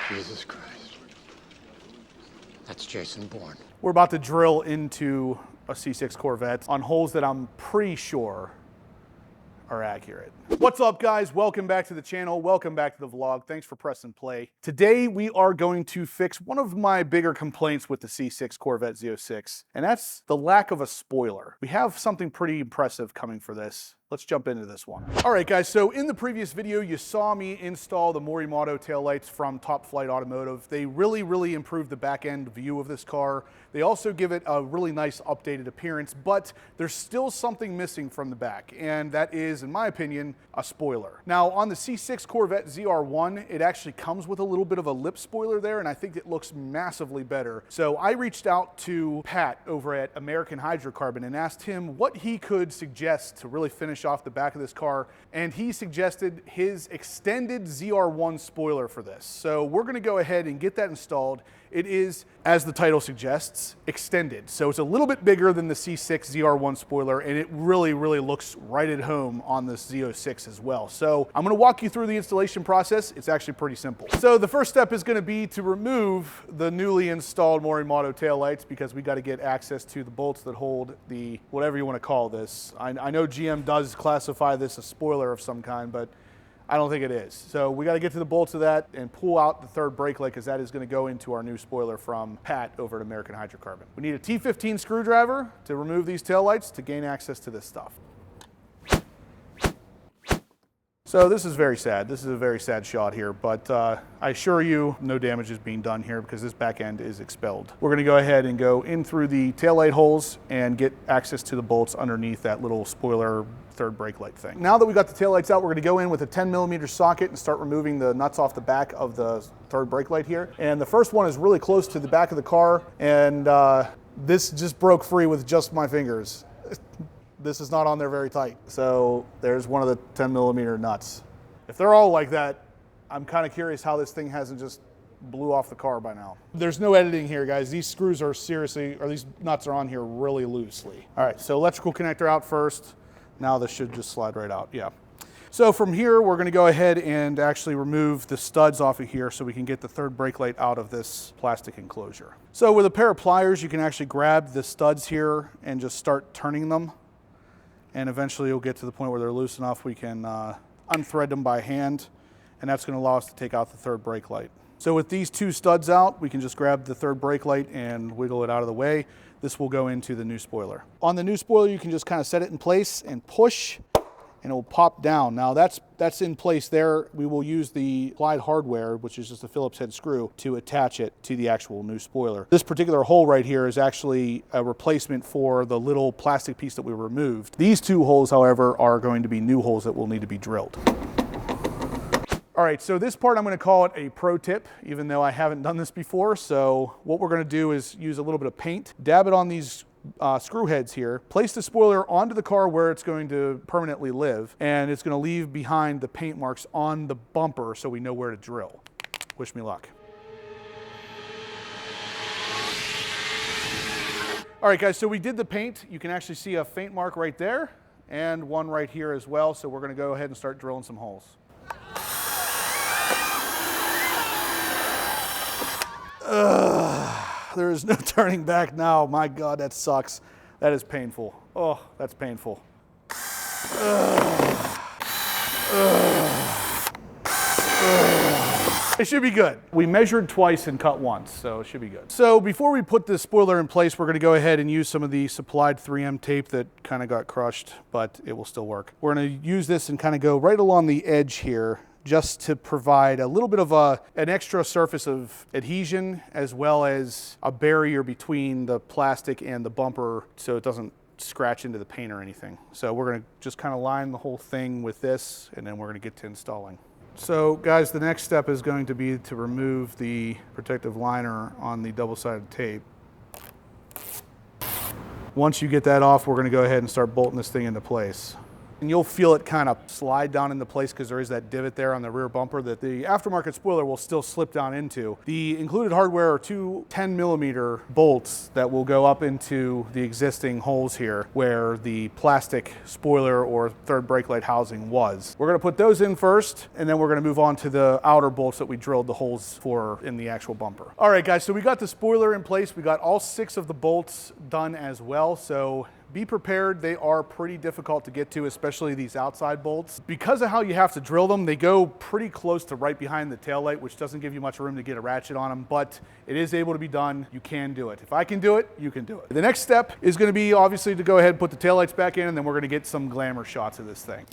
Jesus Christ. That's Jason Bourne. We're about to drill into a C6 Corvette on holes that I'm pretty sure are accurate. What's up, guys? Welcome back to the channel. Welcome back to the vlog. Thanks for pressing play. Today, we are going to fix one of my bigger complaints with the C6 Corvette Z06, and that's the lack of a spoiler. We have something pretty impressive coming for this. Let's jump into this one. All right, guys, so in the previous video, you saw me install the Murrysville taillights from Top Flight Automotive. They really improved the back end view of this car. They also give it a really nice updated appearance, but there's still something missing from the back, and that is, in my opinion, a spoiler. Now, on the C6 Corvette ZR1, it actually comes with a little bit of a lip spoiler there, and I think it looks massively better. So I reached out to Pat over at American Hydrocarbon and asked him what he could suggest to really finish off the back of this car, and he suggested his extended ZR1 spoiler for this. So we're gonna go ahead and get that installed. It is, as the title suggests, extended. So it's a little bit bigger than the C6 ZR1 spoiler, and it really looks right at home on this Z06 as well. So I'm gonna walk you through the installation process. It's actually pretty simple. So the first step is gonna be to remove the newly installed Murrysville taillights, because we gotta get access to the bolts that hold the, whatever you wanna call this. I know GM does classify this a spoiler of some kind, but I don't think it is. So we got to get to the bolts of that and pull out the third brake light, because that is going to go into our new spoiler from Pat over at American Hydrocarbon. We need a T15 screwdriver to remove these taillights to gain access to this stuff. So this is very sad. This is a very sad shot here, but I assure you no damage is being done here because this back end is expelled. We're gonna go ahead and go in through the taillight holes and get access to the bolts underneath that little spoiler third brake light thing. Now that we got the taillights out, we're gonna go in with a 10mm socket and start removing the nuts off the back of the third brake light here. And the first one is really close to the back of the car, and this just broke free with just my fingers. This is not on there very tight. So there's one of the 10mm nuts. If they're all like that, I'm kind of curious how this thing hasn't just blew off the car by now. There's no editing here, guys. These screws are seriously, or these nuts are on here really loosely. All right, so electrical connector out first. Now this should just slide right out, yeah. So from here, we're gonna go ahead and actually remove the studs off of here so we can get the third brake light out of this plastic enclosure. So with a pair of pliers, you can actually grab the studs here and just start turning them. And eventually you'll get to the point where they're loose enough we can unthread them by hand, and that's gonna allow us to take out the third brake light. So with these two studs out, we can just grab the third brake light and wiggle it out of the way. This will go into the new spoiler. On the new spoiler, you can just kind of set it in place and push, and it will pop down. Now that's in place there. We will use the implied hardware, which is just a Phillips head screw, to attach it to the actual new spoiler. This particular hole right here is actually a replacement for the little plastic piece that we removed. These two holes, however, are going to be new holes that will need to be drilled. All right, so this part I'm gonna call it a pro tip, even though I haven't done this before. So what we're gonna do is use a little bit of paint, dab it on these screw heads here, place the spoiler onto the car where it's going to permanently live, and it's going to leave behind the paint marks on the bumper so we know where to drill. Wish me luck. All right, guys, so we did the paint. You can actually see a faint mark right there and one right here as well, so we're going to go ahead and start drilling some holes. There is no turning back now. My God, that sucks. That is painful. Oh, that's painful. It should be good. We measured twice and cut once, so it should be good. So before we put this spoiler in place, we're gonna go ahead and use some of the supplied 3M tape that kind of got crushed, but it will still work. We're gonna use this and kind of go right along the edge here, just to provide a little bit of an extra surface of adhesion, as well as a barrier between the plastic and the bumper so it doesn't scratch into the paint or anything. So we're gonna just kind of line the whole thing with this, and then we're gonna get to installing. So guys, the next step is going to be to remove the protective liner on the double-sided tape. Once you get that off, we're gonna go ahead and start bolting this thing into place. and you'll feel it kind of slide down into place because there is that divot there on the rear bumper that the aftermarket spoiler will still slip down into. The included hardware are two 10mm bolts that will go up into the existing holes here where the plastic spoiler or third brake light housing was. We're going to put those in first, and then we're going to move on to the outer bolts that we drilled the holes for in the actual bumper. All right, guys, so we got the spoiler in place. We got all 6 of the bolts done as well, so be prepared. They are pretty difficult to get to, especially these outside bolts. Because of how you have to drill them, they go pretty close to right behind the taillight, which doesn't give you much room to get a ratchet on them, but it is able to be done. You can do it. If I can do it, you can do it. The next step is going to be obviously to go ahead and put the taillights back in, and then we're going to get some glamour shots of this thing.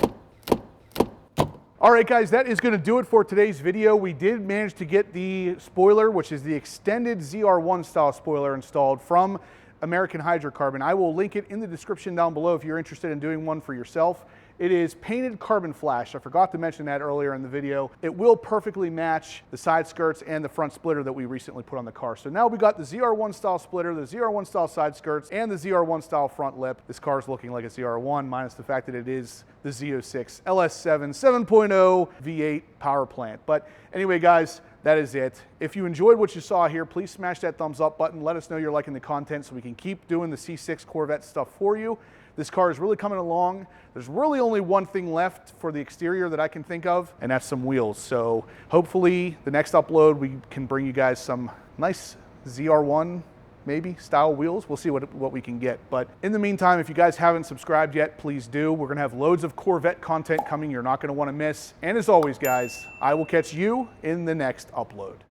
All right, guys, that is going to do it for today's video. We did manage to get the spoiler, which is the extended ZR1 style spoiler, installed from American Hydrocarbon. I will link it in the description down below if you're interested in doing one for yourself. It is painted carbon flash. I forgot to mention that earlier in the video. It will perfectly match the side skirts and the front splitter that we recently put on the car. So now we got the ZR1 style splitter, the ZR1 style side skirts, and the ZR1 style front lip. This car is looking like a ZR1 minus the fact that it is the Z06 LS7 7.0 V8 power plant. But anyway, guys, that is it. If you enjoyed what you saw here, please smash that thumbs up button. Let us know you're liking the content so we can keep doing the C6 Corvette stuff for you. This car is really coming along. There's really only one thing left for the exterior that I can think of, and that's some wheels. So hopefully the next upload we can bring you guys some nice ZR1 maybe style wheels. We'll see what we can get. But in the meantime, if you guys haven't subscribed yet, please do. We're gonna have loads of Corvette content coming you're not gonna wanna miss. And as always, guys, I will catch you in the next upload.